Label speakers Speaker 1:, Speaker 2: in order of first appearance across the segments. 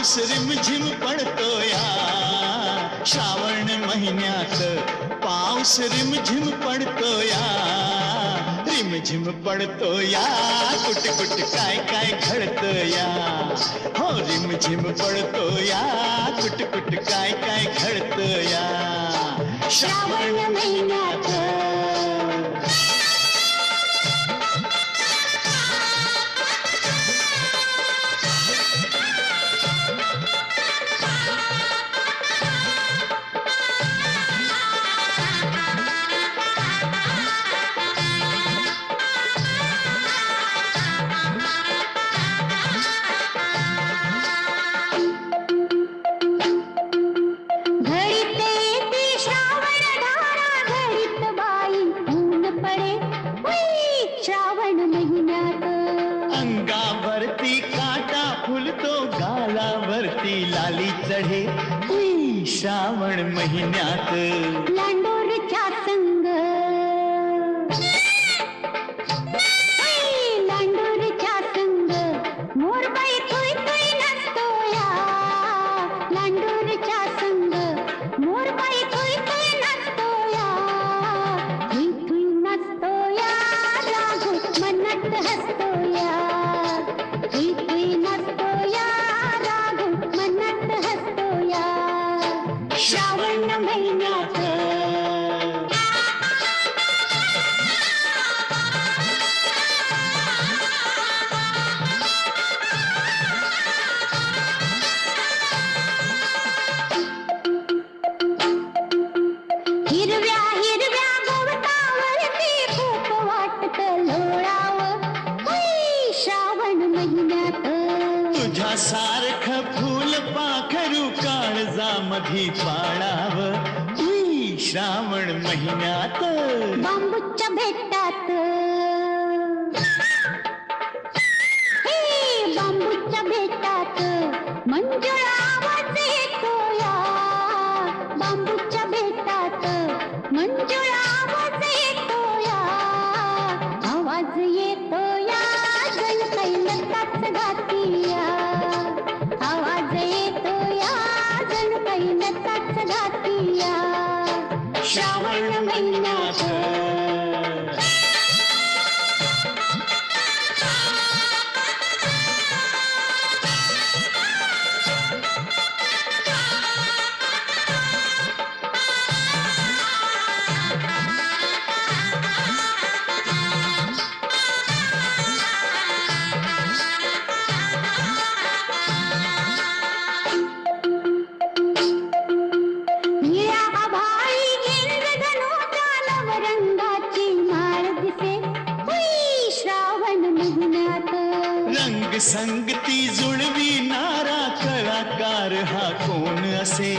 Speaker 1: पाऊस रिमझिम पडतो या श्रावण महिन्यात, पाऊस रिमझिम पडतो या रिमझिम पडतो या, कुट कुट काय काय घडतं या, हो रिमझिम पडतो या, कुट कुट काय काय घडतं या श्रावण महिन्यात. अंगावरती काटा फुलतो, गालावरती लाली चढे श्रावण महिन्यात.
Speaker 2: लांडोरच्या संग लांडोरच्या संग मोरबाई तुई तुई नसतो या, लांडोरच्या संग मोरबाई तुई तुई नसतो या, तुई तुई नसतो या, राघू मनात हसतो या, तुई तुई नसतो या, राघू मनात हसतो या श्रावण महिन्यात. हिरव्या हिरव्या गवतावरती खूप वाटतं लोळावं श्रावण महिन्यात.
Speaker 1: तुझ्यासारखं फूल पाखरू काळजामधी पाळावं श्रावण महिन्यात.
Speaker 2: बांबूच्या भेटात हे बांबूच्या भेटात मंजुळा आवाज येतो या, बांबूच्या भेटात मंजुळा आवाज येतो या, आवाज येतो या, जण कैलताच घाती या, आवाज येतो या, जण कैलताच घाती या श्रावण महिन्यात.
Speaker 1: रंग संगती जुळविणारा कलाकार हा कोण असे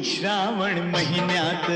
Speaker 1: श्रावण महिन्यात.